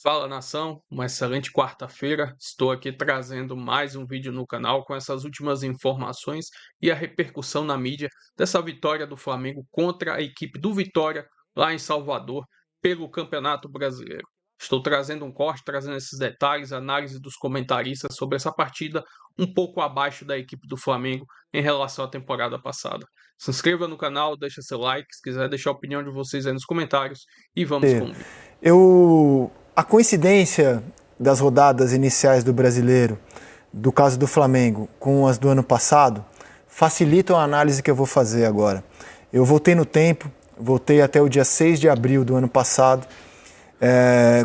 Fala nação, uma excelente quarta-feira. Estou aqui trazendo mais um vídeo no canal com essas últimas informações e a repercussão na mídia dessa vitória do Flamengo contra a equipe do Vitória lá em Salvador pelo Campeonato Brasileiro. Estou trazendo um corte, trazendo esses detalhes, análise dos comentaristas sobre essa partida um pouco abaixo da equipe do Flamengo em relação à temporada passada. Se inscreva no canal, deixa seu like, se quiser deixar a opinião de vocês aí nos comentários e vamos com o vídeo. A coincidência das rodadas iniciais do Brasileiro, do caso do Flamengo, com as do ano passado, facilitam a análise que eu vou fazer agora. Eu voltei no tempo, voltei até o dia 6 de abril do ano passado,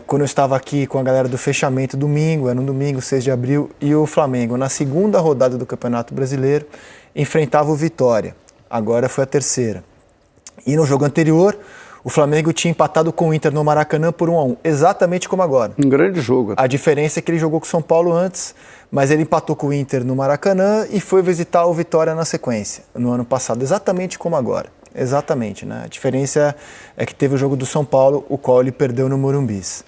quando eu estava aqui com a galera do fechamento domingo, era um domingo, 6 de abril, e o Flamengo, na segunda rodada do Campeonato Brasileiro, enfrentava o Vitória. Agora foi a terceira. E no jogo anterior, o Flamengo tinha empatado com o Inter no Maracanã por 1-1, exatamente como agora. Um grande jogo. A diferença é que ele jogou com o São Paulo antes, mas ele empatou com o Inter no Maracanã e foi visitar o Vitória na sequência, no ano passado, exatamente como agora. Exatamente, né? A diferença é que teve o jogo do São Paulo, o qual ele perdeu no Morumbis.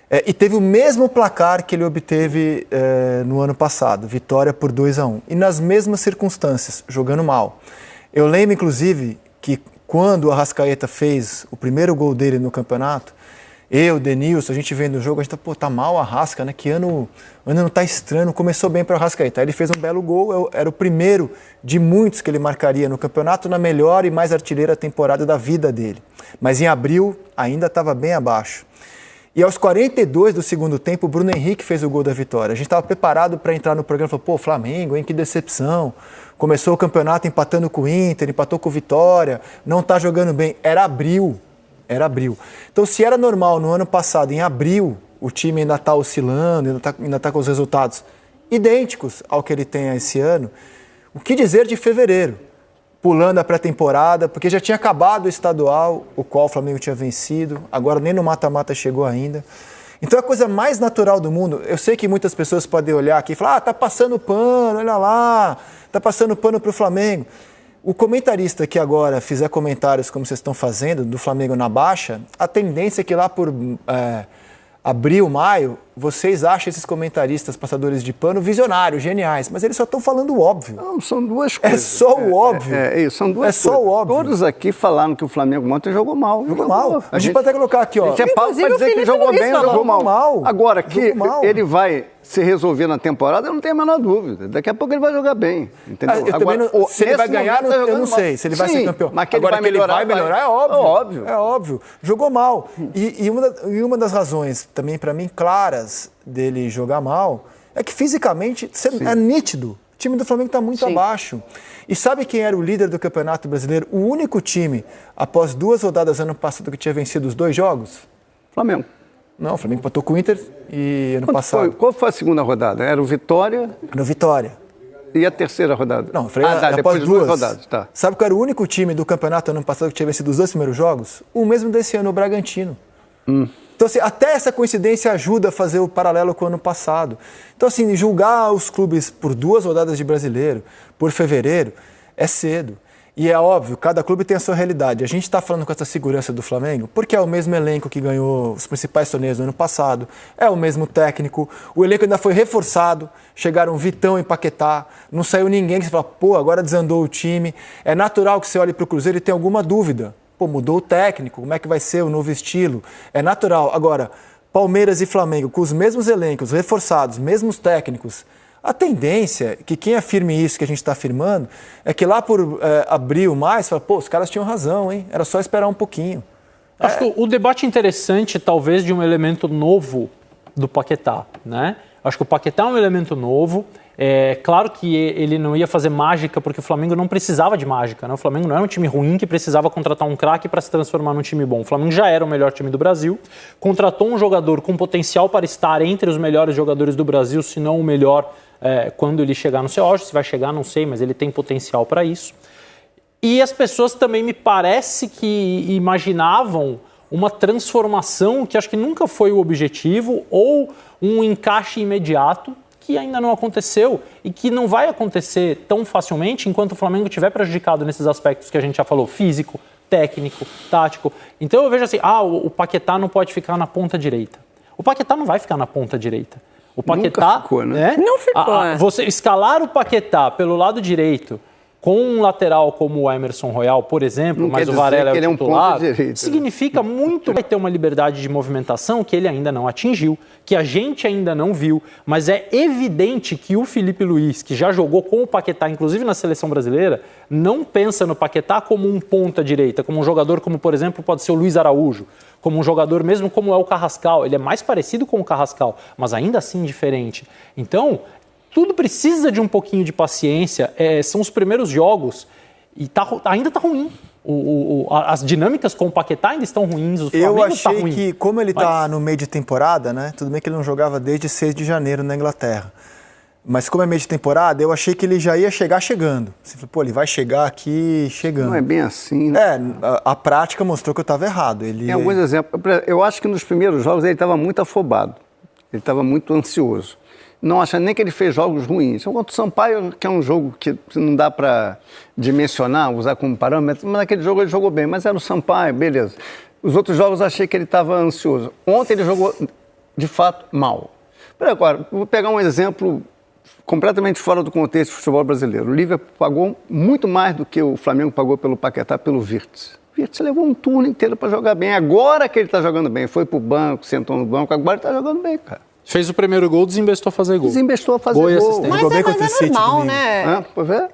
E teve o mesmo placar que ele obteve no ano passado, vitória por 2-1. E nas mesmas circunstâncias, jogando mal. Eu lembro, inclusive, que quando o Arrascaeta fez o primeiro gol dele no campeonato, eu, Denilson, a gente vendo o jogo, a gente tá mal o Arrasca, né? Que ano não tá estranho, começou bem para o Arrascaeta. Aí ele fez um belo gol, era o primeiro de muitos que ele marcaria no campeonato, na melhor e mais artilheira temporada da vida dele. Mas em abril ainda estava bem abaixo. E aos 42 do segundo tempo, o Bruno Henrique fez o gol da vitória. A gente estava preparado para entrar no programa e falou, Flamengo, hein, que decepção. Começou o campeonato empatando com o Inter, empatou com o Vitória, não está jogando bem. Era abril. Então, se era normal no ano passado, em abril, o time ainda está oscilando, ainda tá com os resultados idênticos ao que ele tem esse ano, o que dizer de fevereiro? Pulando a pré-temporada, porque já tinha acabado o estadual, o qual o Flamengo tinha vencido, agora nem no mata-mata chegou ainda. Então é a coisa mais natural do mundo. Eu sei que muitas pessoas podem olhar aqui e falar, tá passando pano, olha lá, tá passando pano pro Flamengo. O comentarista que agora fizer comentários como vocês estão fazendo, do Flamengo na baixa, a tendência é que lá por abril, maio, vocês acham esses comentaristas passadores de pano visionários, geniais, mas eles só estão falando o óbvio. Não, são duas coisas. É só o óbvio. Isso, são duas coisas. É só o óbvio. Todos aqui falaram que o Flamengo ontem jogou mal. Jogou mal. A gente pode até colocar aqui, ó. A gente é pago para dizer que jogou bem ou jogou mal. Agora, que ele vai se resolver na temporada, eu não tenho a menor dúvida. Daqui a pouco ele vai jogar bem. Entendeu? Agora, se ele vai ganhar, eu não sei. Se ele vai ser campeão. Mas que agora, ele vai melhorar, é óbvio. É óbvio. Jogou mal. E uma das razões, também para mim, claras dele jogar mal, é que fisicamente é nítido. O time do Flamengo está muito abaixo. E sabe quem era o líder do Campeonato Brasileiro? O único time, após 2 rodadas ano passado, que tinha vencido os 2 jogos? Flamengo. Não, o Flamengo empatou com o Inter e ano passado. Qual foi a segunda rodada? Era o Vitória? No Vitória. E a terceira rodada? Não, eu falei depois de 2 rodadas. Tá. Sabe qual era o único time do campeonato ano passado que tinha vencido os 2 primeiros jogos? O mesmo desse ano, o Bragantino. Então, assim, até essa coincidência ajuda a fazer o paralelo com o ano passado. Então, assim, julgar os clubes por 2 rodadas de brasileiro, por fevereiro, é cedo. E é óbvio, cada clube tem a sua realidade. A gente está falando com essa segurança do Flamengo porque é o mesmo elenco que ganhou os principais torneios no ano passado, é o mesmo técnico, o elenco ainda foi reforçado, chegaram Vitão e Paquetá, não saiu ninguém que você fala, agora desandou o time. É natural que você olhe para o Cruzeiro e tenha alguma dúvida. Mudou o técnico, como é que vai ser o novo estilo? É natural. Agora, Palmeiras e Flamengo, com os mesmos elencos, reforçados, mesmos técnicos, a tendência, que quem afirme isso que a gente está afirmando, é que lá por abril, maio, fala, os caras tinham razão, hein? Era só esperar um pouquinho. Acho que o debate interessante, talvez, de um elemento novo do Paquetá, né? Acho que o Paquetá é um elemento novo. É claro que ele não ia fazer mágica, porque o Flamengo não precisava de mágica, né? O Flamengo não era um time ruim que precisava contratar um craque para se transformar num time bom. O Flamengo já era o melhor time do Brasil, contratou um jogador com potencial para estar entre os melhores jogadores do Brasil, se não o melhor, quando ele chegar no seu auge. Se vai chegar, não sei, mas ele tem potencial para isso. E as pessoas também me parece que imaginavam uma transformação que acho que nunca foi o objetivo, ou um encaixe imediato, que ainda não aconteceu e que não vai acontecer tão facilmente enquanto o Flamengo estiver prejudicado nesses aspectos que a gente já falou, físico, técnico, tático. Então eu vejo assim, o Paquetá não pode ficar na ponta direita. O Paquetá não vai ficar na ponta direita. O Paquetá, nunca ficou, né? Não ficou, né? Você escalar o Paquetá pelo lado direito com um lateral como o Emerson Royal, por exemplo, mas o Varela é o titular, significa muito. Vai ter uma liberdade de movimentação que ele ainda não atingiu, que a gente ainda não viu, mas é evidente que o Felipe Luiz, que já jogou com o Paquetá, inclusive na seleção brasileira, não pensa no Paquetá como um ponta-direita, como um jogador como, por exemplo, pode ser o Luiz Araújo, como um jogador mesmo como é o Carrascal. Ele é mais parecido com o Carrascal, mas ainda assim diferente. Então, tudo precisa de um pouquinho de paciência. São os primeiros jogos e ainda está ruim. As dinâmicas com o Paquetá ainda estão ruins. O Flamengo eu achei tá ruim, que, como ele está no meio de temporada, né? Tudo bem que ele não jogava desde 6 de janeiro na Inglaterra. Mas como é meio de temporada, eu achei que ele já ia chegar chegando. Você falou, pô, ele vai chegar aqui chegando. Não é bem assim, né? A prática mostrou que eu estava errado. Tem alguns exemplos. Eu acho que nos primeiros jogos ele estava muito afobado. Ele estava muito ansioso. Não acho nem que ele fez jogos ruins. Contra o Sampaio, que é um jogo que não dá para dimensionar, usar como parâmetro, mas naquele jogo ele jogou bem. Mas era o Sampaio, beleza. Os outros jogos eu achei que ele estava ansioso. Ontem ele jogou, de fato, mal. Agora, vou pegar um exemplo completamente fora do contexto do futebol brasileiro. O Liverpool pagou muito mais do que o Flamengo pagou pelo Paquetá, pelo Wirtz. O Wirtz levou um turno inteiro para jogar bem. Agora que ele está jogando bem, foi para o banco, sentou no banco, agora ele está jogando bem, cara. Fez o primeiro gol, desembestou a fazer gol. Desembestou a fazer gol. Mas é normal, né?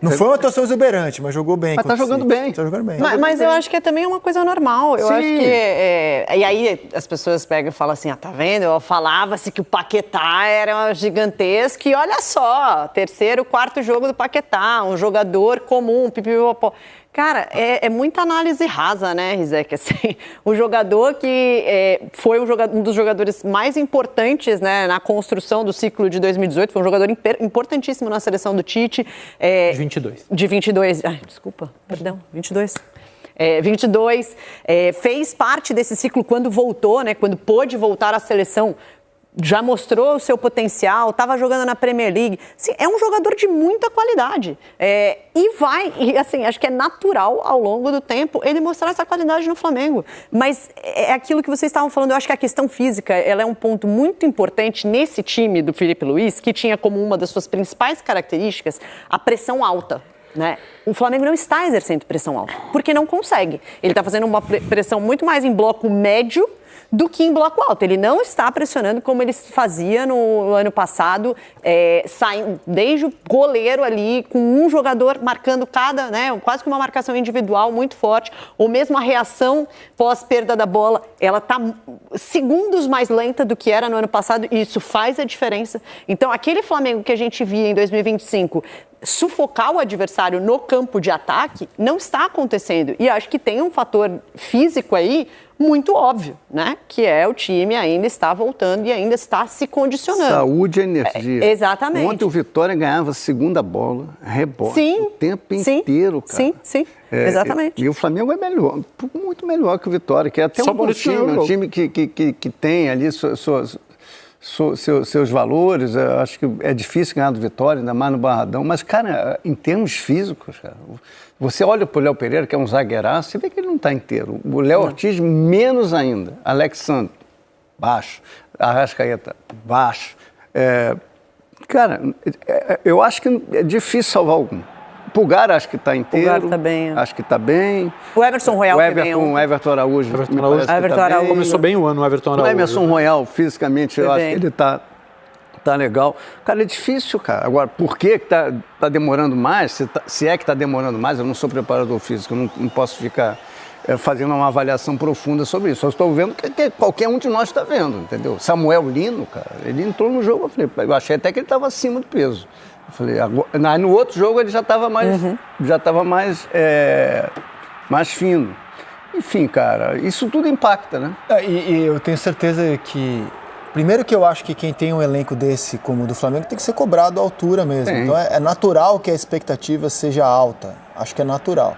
Não foi uma atuação exuberante, mas jogou bem. Mas tá jogando bem. Tá jogando bem. Mas eu acho que é também uma coisa normal. Eu acho que... E aí as pessoas pegam e falam assim, tá vendo? Falava-se que o Paquetá era gigantesco e olha só, terceiro, quarto jogo do Paquetá, um jogador comum, pipipopó. Cara, é muita análise rasa, né, Rizek? Assim, o jogador que foi um dos jogadores mais importantes, né, na construção do ciclo de 2018, foi um jogador importantíssimo na seleção do Tite. De 22. De 22. Ai, desculpa, perdão, 22. 22, fez parte desse ciclo quando voltou, né, quando pôde voltar à seleção. Já mostrou o seu potencial, estava jogando na Premier League. Assim, é um jogador de muita qualidade. E assim, acho que é natural, ao longo do tempo, ele mostrar essa qualidade no Flamengo. Mas é aquilo que vocês estavam falando, eu acho que a questão física, ela é um ponto muito importante nesse time do Felipe Luiz, que tinha como uma das suas principais características a pressão alta. Né? O Flamengo não está exercendo pressão alta, porque não consegue. Ele está fazendo uma pressão muito mais em bloco médio do que em bloco alto. Ele não está pressionando como ele fazia no ano passado, saindo desde o goleiro ali, com um jogador marcando cada, né, quase que uma marcação individual muito forte, ou mesmo a reação pós-perda da bola, ela está segundos mais lenta do que era no ano passado, e isso faz a diferença. Então, aquele Flamengo que a gente via em 2025 sufocar o adversário no campo de ataque, não está acontecendo. E acho que tem um fator físico aí muito óbvio, né? Que é o time ainda está voltando e ainda está se condicionando. Saúde e energia. Exatamente. Ontem o Vitória ganhava segunda bola, rebote, o tempo inteiro, cara. Sim, exatamente. E o Flamengo é melhor, muito melhor que o Vitória, que é até um bom time, um time que tem ali seus valores. Eu acho que é difícil ganhar do Vitória, ainda mais no Barradão, mas, cara, em termos físicos, cara, você olha para o Léo Pereira, que é um zagueiraço, você vê que ele não está inteiro. O Léo Ortiz, menos ainda. Alexandre, baixo. Arrascaeta, baixo. Cara, eu acho que é difícil salvar algum. Pulgar, acho que está inteiro. Pulgar está bem. Acho que está bem. O Everton Royal também. O Everton Araújo. Everton Araújo. Começou bem o ano, o Everton Araújo. O Emerson Royal, fisicamente, eu acho que ele está legal. Cara, é difícil, cara. Agora, por que tá demorando mais? Se é que está demorando mais, eu não sou preparador físico, eu não posso ficar fazendo uma avaliação profunda sobre isso. Eu estou vendo que qualquer um de nós está vendo, entendeu? Samuel Lino, cara, ele entrou no jogo, eu achei até que ele estava acima do peso. Eu falei, agora, no outro jogo ele já estava mais, mais fino. Enfim, cara, isso tudo impacta, né? E eu tenho certeza que... Primeiro que eu acho que quem tem um elenco desse como o do Flamengo tem que ser cobrado à altura mesmo. Sim. Então é natural que a expectativa seja alta. Acho que é natural.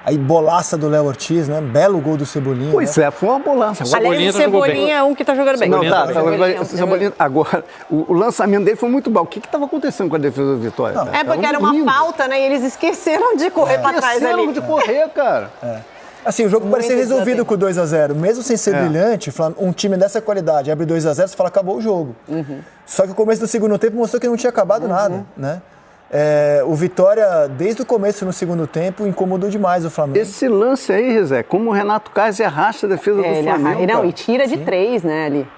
Aí bolaça do Léo Ortiz, né? Belo gol do Cebolinha. Pois né? Foi uma bolaça. Aliás, o Cebolinha é um que tá jogando bem. Cebolinha, agora, o lançamento dele foi muito bom. O que estava acontecendo com a defesa do Vitória? Porque era uma falta, né? E eles esqueceram de correr para trás ali. Esqueceram de correr, cara. Assim, o jogo parecia resolvido com o 2-0. Mesmo sem ser brilhante, um time dessa qualidade abre 2-0, você fala, acabou o jogo. Só que o começo do segundo tempo mostrou que não tinha acabado nada, né? O Vitória, desde o começo no segundo tempo, incomodou demais o Flamengo. Esse lance aí, Rizé, como o Renato Kaiser arrasta a defesa do Flamengo. Não, e tira de 3, né, ali.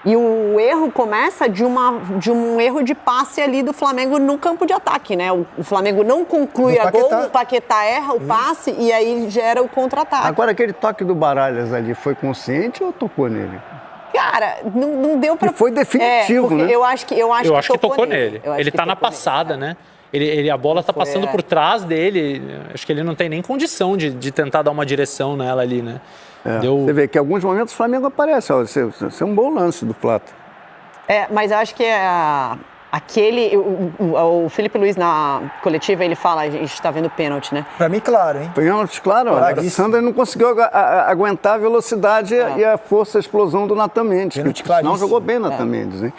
E o erro começa de um erro de passe ali do Flamengo no campo de ataque, né? O Flamengo não conclui a gol, o Paquetá erra o passe e aí gera o contra-ataque. Agora, aquele toque do Baralhas ali foi consciente ou tocou nele? Cara, não deu pra... E foi definitivo, né? Eu acho que tocou nele. Ele tá na passada, né? A bola tá passando por trás dele. Acho que ele não tem nem condição de tentar dar uma direção nela ali, né? Você vê que em alguns momentos o Flamengo aparece. Ó, esse é um bom lance do Plata. Mas eu acho que o Felipe Luiz na coletiva, ele fala, a gente está vendo pênalti, né? Pra mim, claro, hein? Pênalti, claro. O Sandra não conseguiu aguentar a velocidade e a força, a explosão do Natan Mendes. Pênalti, Não jogou bem o Natan Mendes, hein?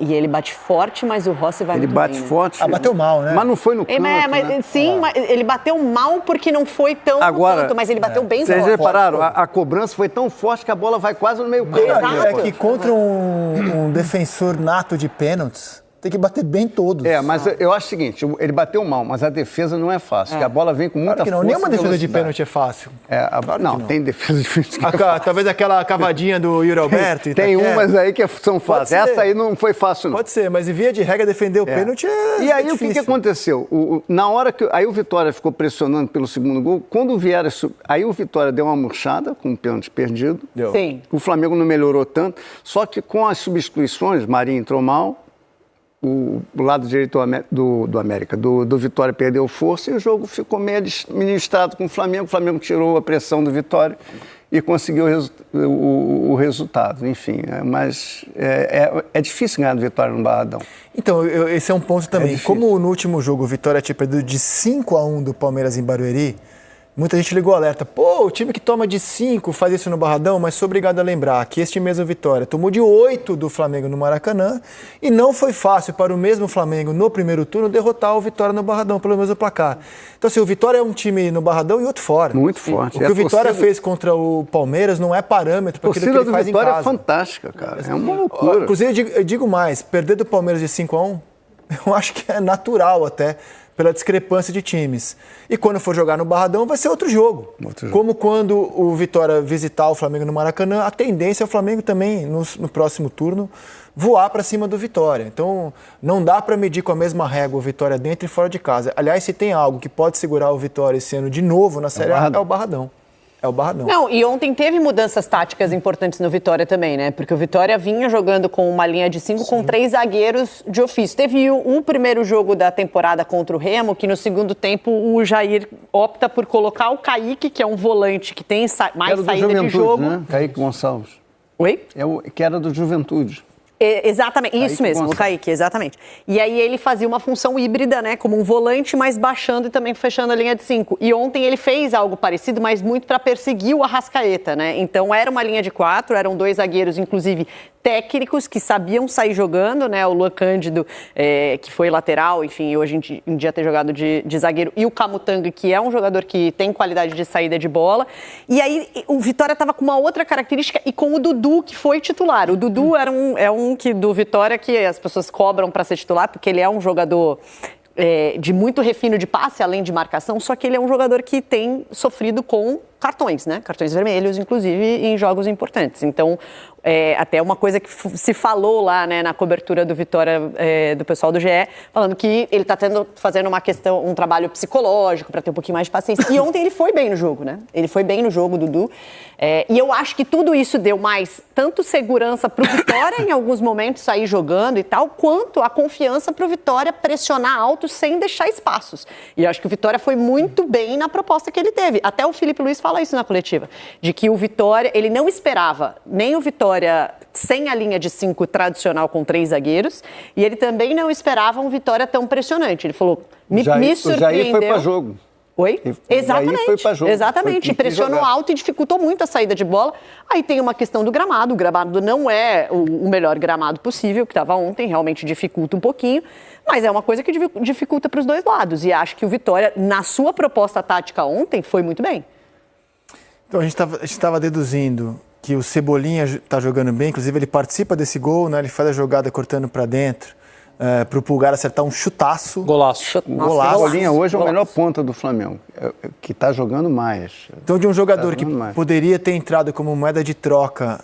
E ele bate forte, mas o Rossi vai muito bem. Ele bate forte. Bateu mal, né? Mas não foi no canto, né? Sim, mas ele bateu mal porque não foi tão no canto, mas ele bateu bem forte. Vocês repararam? A cobrança foi tão forte que a bola vai quase no meio campo. É que contra um defensor nato de pênaltis, tem que bater bem todos. Mas eu acho o seguinte, ele bateu mal, mas a defesa não é fácil, porque a bola vem com muita força. Nenhuma defesa de pênalti é fácil. Não, tem defesa difícil. Talvez aquela cavadinha do Yuri Alberto. Tem umas aí que são fáceis. Essa aí não foi fácil, não. Pode ser, mas via de regra defender o pênalti E aí o que aconteceu? Na hora que aí o Vitória ficou pressionando pelo segundo gol, quando o Vieira... Aí o Vitória deu uma murchada com o pênalti perdido. Sim. O Flamengo não melhorou tanto, só que com as substituições, Marinho entrou mal, o lado direito do Vitória perdeu força e o jogo ficou meio administrado com o Flamengo. O Flamengo tirou a pressão do Vitória e conseguiu o resultado. Enfim, mas é difícil ganhar do Vitória no Barradão. Então, esse é um ponto também. Como no último jogo o Vitória tinha perdido de 5-1 do Palmeiras em Barueri, muita gente ligou alerta. Pô, o time que toma de 5 faz isso no Barradão, mas sou obrigado a lembrar que este mesmo Vitória tomou de 8 do Flamengo no Maracanã e não foi fácil para o mesmo Flamengo no primeiro turno derrotar o Vitória no Barradão pelo mesmo placar. Então, assim, o Vitória é um time no Barradão e outro fora. Muito forte. O que o Vitória fez contra o Palmeiras não é parâmetro para aquilo que ele faz em casa. A torcida do Vitória é fantástica, cara. É uma loucura. Inclusive, eu digo mais, perder do Palmeiras de 5-1, eu acho que é natural até, pela discrepância de times. E quando for jogar no Barradão, vai ser outro jogo. Como quando o Vitória visitar o Flamengo no Maracanã, a tendência é o Flamengo também, no próximo turno, voar para cima do Vitória. Então, não dá para medir com a mesma régua o Vitória dentro e fora de casa. Aliás, se tem algo que pode segurar o Vitória esse ano de novo na Série A, é o Barradão. É o Barradão. Não, e ontem teve mudanças táticas importantes no Vitória também, né? Porque o Vitória vinha jogando com uma linha de 5 com 3 zagueiros de ofício. Teve um primeiro jogo da temporada contra o Remo, que no segundo tempo o Jair opta por colocar o Kaique, que é um volante que tem mais saída de jogo. Né? Kaique Gonçalves. Oi? Que era do Juventude. Exatamente, Kaique isso mesmo, Gonçalves. o Kaique, exatamente. E aí ele fazia uma função híbrida, né, como um volante, mas baixando e também fechando a linha de 5. E ontem ele fez algo parecido, mas muito para perseguir o Arrascaeta, né? Então era uma linha de 4, eram 2 zagueiros, inclusive técnicos, que sabiam sair jogando, né? O Luan Cândido, que foi lateral, enfim, hoje em dia ter jogado de zagueiro, e o Camutanga, que é um jogador que tem qualidade de saída de bola. E aí o Vitória estava com uma outra característica e com o Dudu, que foi titular. O Dudu é um do Vitória que as pessoas cobram para ser titular, porque ele é um jogador de muito refino de passe, além de marcação, só que ele é um jogador que tem sofrido com cartões, né? Cartões vermelhos, inclusive, em jogos importantes. Então, até uma coisa que se falou lá, né, na cobertura do Vitória, do pessoal do GE, falando que ele está fazendo um trabalho psicológico para ter um pouquinho mais de paciência. E ontem ele foi bem no jogo, né? Ele foi bem no jogo, Dudu. E eu acho que tudo isso deu mais tanto segurança para o Vitória, em alguns momentos, sair jogando e tal, quanto a confiança para o Vitória pressionar alto sem deixar espaços. E eu acho que o Vitória foi muito bem na proposta que ele teve. Até o Felipe Luiz fala isso na coletiva, de que o Vitória, ele não esperava nem o Vitória sem a linha de 5 tradicional com 3 zagueiros, e ele também não esperava um Vitória tão pressionante. Ele falou, me surpreendeu. O Jair foi para jogo. Oi? Exatamente. Foi pra jogo. Exatamente. Pressionou alto e dificultou muito a saída de bola. Aí tem uma questão do gramado. O gramado não é o melhor gramado possível, que estava ontem, realmente dificulta um pouquinho, mas é uma coisa que dificulta para os dois lados. E acho que o Vitória, na sua proposta tática ontem, foi muito bem. Então a gente estava deduzindo que o Cebolinha está jogando bem, inclusive ele participa desse gol, né? Ele faz a jogada cortando para dentro, para o Pulgar acertar um chutaço. Golaço. Golaço. Cebolinha hoje é o melhor ponta do Flamengo, que está jogando mais. Então, de um jogador que poderia ter entrado como moeda de troca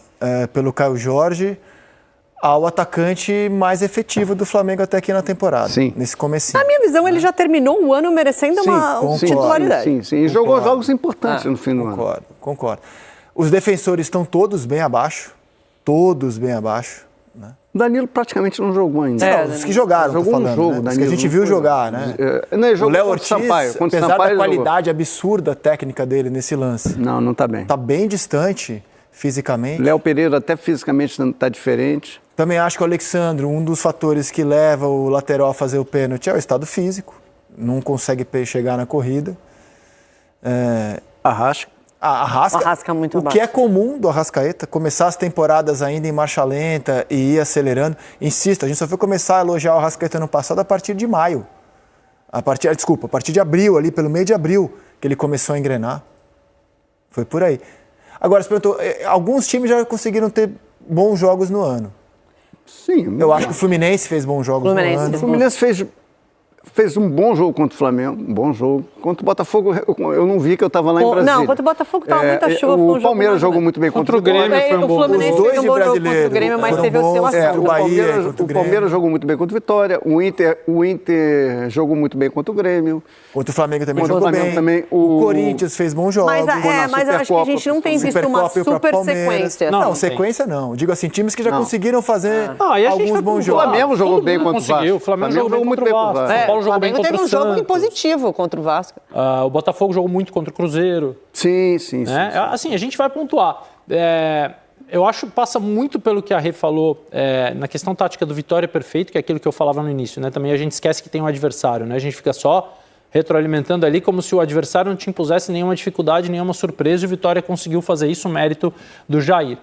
pelo Caio Jorge, ao atacante mais efetivo do Flamengo até aqui na temporada, nesse comecinho. Na minha visão, ele já terminou o ano merecendo uma titularidade. Sim. E jogou jogos importantes no fim do ano. Concordo. Os defensores estão todos bem abaixo. Né? O Danilo praticamente não jogou ainda. Os que jogaram, jogou falando, um jogo, né? Os Danilo, que a gente viu jogar, né? O Léo Ortiz, apesar da qualidade absurda técnica dele nesse lance. Não está bem. Está bem distante fisicamente. Léo Pereira até fisicamente está diferente. Também acho que o Alexandre, um dos fatores que leva o lateral a fazer o pênalti é o estado físico. Não consegue chegar na corrida. Arrasca. Arrasca muito o que é comum do Arrascaeta, começar as temporadas ainda em marcha lenta e ir acelerando. Insisto, a gente só foi começar a elogiar o Arrascaeta no passado a partir de maio. A partir de abril, ali pelo meio de abril, que ele começou a engrenar. Foi por aí. Agora, você perguntou, alguns times já conseguiram ter bons jogos no ano. Sim. Eu acho que o Fluminense fez bons jogos no ano. O Fluminense fez um bom jogo contra o Flamengo, um bom jogo. Contra o Botafogo, eu não vi que eu estava lá em Brasília. Não, contra o Botafogo estava muita chuva. O Palmeiras jogou muito bem contra o Grêmio. O Fluminense fez um bom jogo contra o Grêmio, mas teve oscilação. O Palmeiras jogou muito bem contra o Vitória. O Inter jogou muito bem contra o Grêmio. Contra o Flamengo também jogou bem. O Corinthians fez bons jogos. Mas eu acho que a gente não tem visto uma super sequência. Não, sequência não. Digo assim, times que já conseguiram fazer alguns bons jogos. O Flamengo jogou bem contra o Vasco. O Flamengo jogou muito bem contra o Vasco. O Flamengo teve um jogo impositivo contra o Vasco. O Botafogo jogou muito contra o Cruzeiro. Sim. Assim, a gente vai pontuar. Eu acho que passa muito pelo que a Rê falou na questão tática do Vitória perfeito, que é aquilo que eu falava no início, né? Também a gente esquece que tem um adversário, né? A gente fica só retroalimentando ali como se o adversário não te impusesse nenhuma dificuldade, nenhuma surpresa, e o Vitória conseguiu fazer isso, mérito do Jair.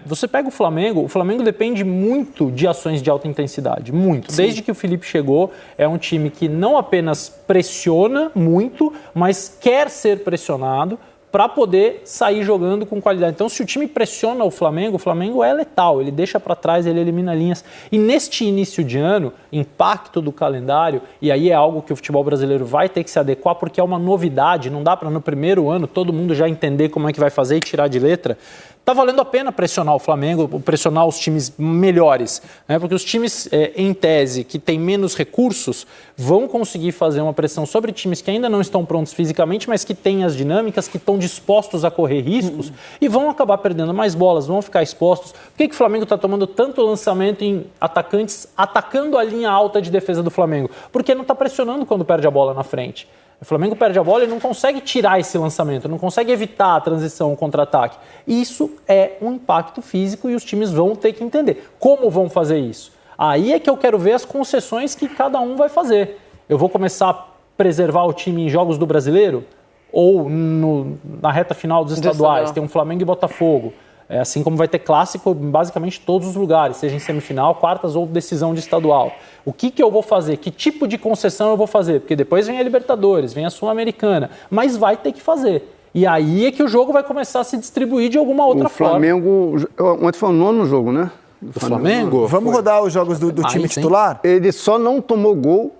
Você pega o Flamengo depende muito de ações de alta intensidade, muito. Sim. Desde que o Felipe chegou, é um time que não apenas pressiona muito, mas quer ser pressionado para poder sair jogando com qualidade. Então, se o time pressiona o Flamengo é letal, ele deixa para trás, ele elimina linhas. E neste início de ano, impacto do calendário, e aí é algo que o futebol brasileiro vai ter que se adequar, porque é uma novidade, não dá para no primeiro ano todo mundo já entender como é que vai fazer e tirar de letra. Tá valendo a pena pressionar o Flamengo, pressionar os times melhores, né? Porque os times, em tese, que têm menos recursos, vão conseguir fazer uma pressão sobre times que ainda não estão prontos fisicamente, mas que têm as dinâmicas, que estão dispostos a correr riscos e vão acabar perdendo mais bolas, vão ficar expostos. Por que o Flamengo está tomando tanto lançamento em atacantes, atacando a linha alta de defesa do Flamengo? Porque não está pressionando quando perde a bola na frente. O Flamengo perde a bola e não consegue tirar esse lançamento, não consegue evitar a transição, o contra-ataque. Isso é um impacto físico e os times vão ter que entender. Como vão fazer isso? Aí é que eu quero ver as concessões que cada um vai fazer. Eu vou começar a preservar o time em jogos do Brasileiro ou na reta final dos estaduais, tem um Flamengo e Botafogo. Assim como vai ter clássico em basicamente todos os lugares, seja em semifinal, quartas ou decisão de estadual. O que eu vou fazer? Que tipo de concessão eu vou fazer? Porque depois vem a Libertadores, vem a Sul-Americana, mas vai ter que fazer. E aí é que o jogo vai começar a se distribuir de alguma outra forma. O Flamengo, ontem foi o 9º jogo, né? Do Flamengo? Vamos rodar os jogos do time titular? Ele só não tomou gol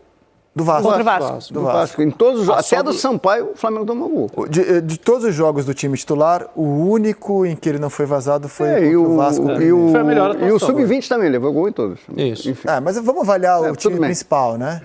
do Vasco. Contra o Vasco. Em todos os jogos, até do Sampaio, o Flamengo tomou gol. De todos os jogos do time titular, o único em que ele não foi vazado foi contra o Vasco. Foi a melhor atuação. E o Sub-20 também, levou gol em todos. Isso. Enfim. Mas vamos avaliar o time principal, né?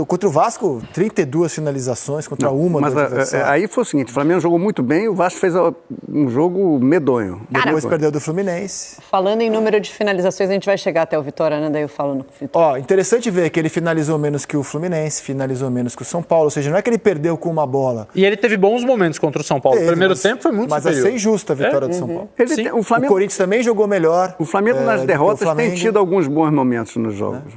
Contra o Vasco, 32 finalizações contra uma do adversário. Aí foi o seguinte, o Flamengo jogou muito bem e o Vasco fez um jogo medonho. Depois perdeu do Fluminense. Falando em número de finalizações, a gente vai chegar até o Vitória, né? Daí eu falo no Vitória. Interessante ver que ele finalizou menos que o Fluminense, finalizou menos que o São Paulo, ou seja, não é que ele perdeu com uma bola. E ele teve bons momentos contra o São Paulo. O primeiro tempo foi muito superior. Mas a ser injusta a vitória do São Paulo. O Corinthians também jogou melhor. O Flamengo nas derrotas tem tido alguns bons momentos nos jogos.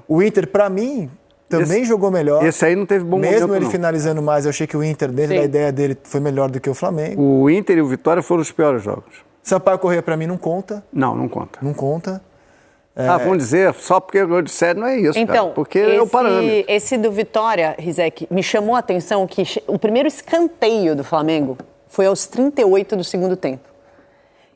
O Inter, para mim, também jogou melhor. Esse aí não teve bom momento, mesmo ele finalizando mais, eu achei que o Inter, dentro da ideia dele, foi melhor do que o Flamengo. O Inter e o Vitória foram os piores jogos. Sampaio Corrêa, para mim, não conta. Não conta. Não conta. Vamos dizer, só porque eu disser não é isso, então, cara, porque é o parâmetro. Esse do Vitória, Rizek, me chamou a atenção que o primeiro escanteio do Flamengo Foi aos 38 do segundo tempo.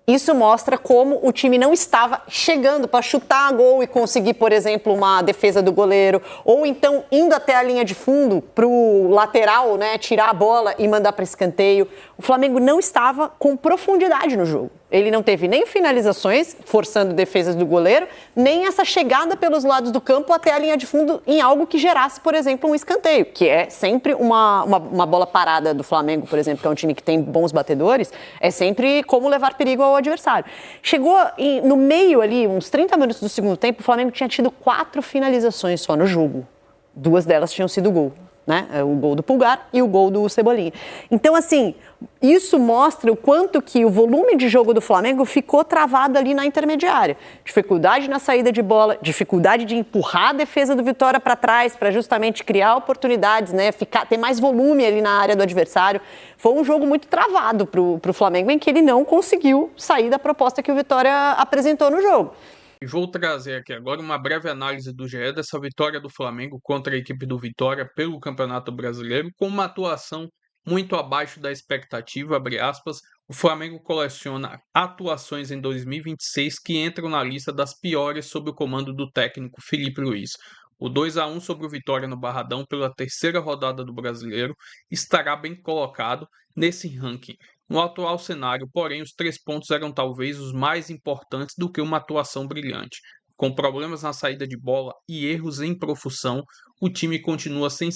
Isso mostra como o time não estava chegando para chutar a gol e conseguir, por exemplo, uma defesa do goleiro, ou então indo até a linha de fundo para o lateral, né, tirar a bola e mandar para escanteio. O Flamengo não estava com profundidade no jogo. Ele não teve nem finalizações, forçando defesas do goleiro, nem essa chegada pelos lados do campo até a linha de fundo em algo que gerasse, por exemplo, um escanteio, que é sempre uma bola parada do Flamengo, por exemplo, que é um time que tem bons batedores, é sempre como levar perigo ao adversário. Chegou no meio ali, uns 30 minutos do segundo tempo, o Flamengo tinha tido 4 finalizações só no jogo. 2 delas tinham sido gol. Né? O gol do Pulgar e o gol do Cebolinha. Então, assim, isso mostra o quanto que o volume de jogo do Flamengo ficou travado ali na intermediária. Dificuldade na saída de bola, dificuldade de empurrar a defesa do Vitória para trás, para justamente criar oportunidades, né? Ter mais volume ali na área do adversário. Foi um jogo muito travado para o Flamengo, em que ele não conseguiu sair da proposta que o Vitória apresentou no jogo. E vou trazer aqui agora uma breve análise do GE dessa vitória do Flamengo contra a equipe do Vitória pelo Campeonato Brasileiro, com uma atuação muito abaixo da expectativa, abre aspas. O Flamengo coleciona atuações em 2026 que entram na lista das piores sob o comando do técnico Felipe Luiz. O 2-1 sobre o Vitória no Barradão pela terceira rodada do Brasileiro estará bem colocado nesse ranking. No atual cenário, porém, os 3 pontos eram talvez os mais importantes do que uma atuação brilhante. Com problemas na saída de bola e erros em profusão, o time continua sem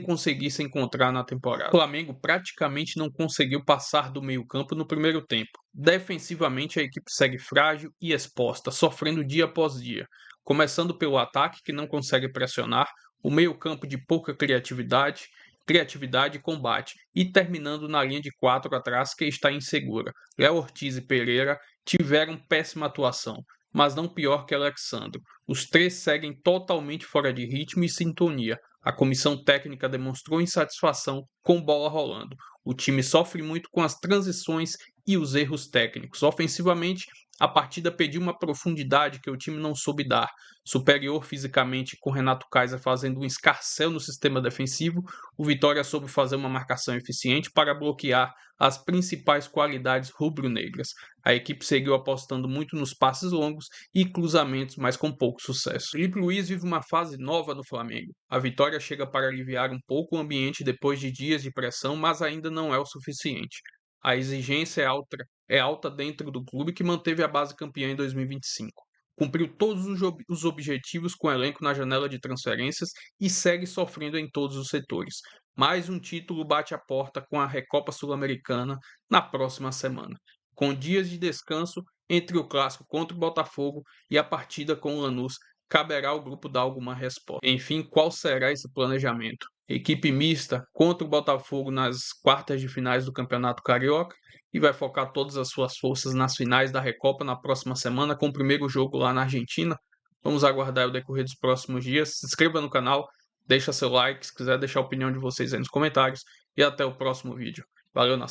conseguir se encontrar na temporada. O Flamengo praticamente não conseguiu passar do meio-campo no primeiro tempo. Defensivamente, a equipe segue frágil e exposta, sofrendo dia após dia. Começando pelo ataque, que não consegue pressionar, o meio-campo de pouca criatividade e combate, e terminando na linha de 4 atrás, que está insegura. Léo Ortiz e Pereira tiveram péssima atuação, mas não pior que Alexandro. Os 3 seguem totalmente fora de ritmo e sintonia. A comissão técnica demonstrou insatisfação com bola rolando. O time sofre muito com as transições e os erros técnicos. Ofensivamente, a partida pediu uma profundidade que o time não soube dar. Superior fisicamente, com Renato Kaiser fazendo um escarcéu no sistema defensivo, o Vitória soube fazer uma marcação eficiente para bloquear as principais qualidades rubro-negras. A equipe seguiu apostando muito nos passes longos e cruzamentos, mas com pouco sucesso. Felipe Luiz vive uma fase nova no Flamengo. A vitória chega para aliviar um pouco o ambiente depois de dias de pressão, mas ainda não é o suficiente. A exigência é alta dentro do clube, que manteve a base campeã em 2025. Cumpriu todos os objetivos com o elenco na janela de transferências e segue sofrendo em todos os setores. Mais um título bate a porta com a Recopa Sul-Americana na próxima semana, com dias de descanso entre o clássico contra o Botafogo e a partida com o Lanús. Caberá ao grupo dar alguma resposta. Enfim, qual será esse planejamento? Equipe mista contra o Botafogo nas quartas de finais do Campeonato Carioca e vai focar todas as suas forças nas finais da Recopa na próxima semana, com o primeiro jogo lá na Argentina. Vamos aguardar o decorrer dos próximos dias. Se inscreva no canal, deixa seu like, se quiser deixar a opinião de vocês aí nos comentários, e até o próximo vídeo. Valeu, nação!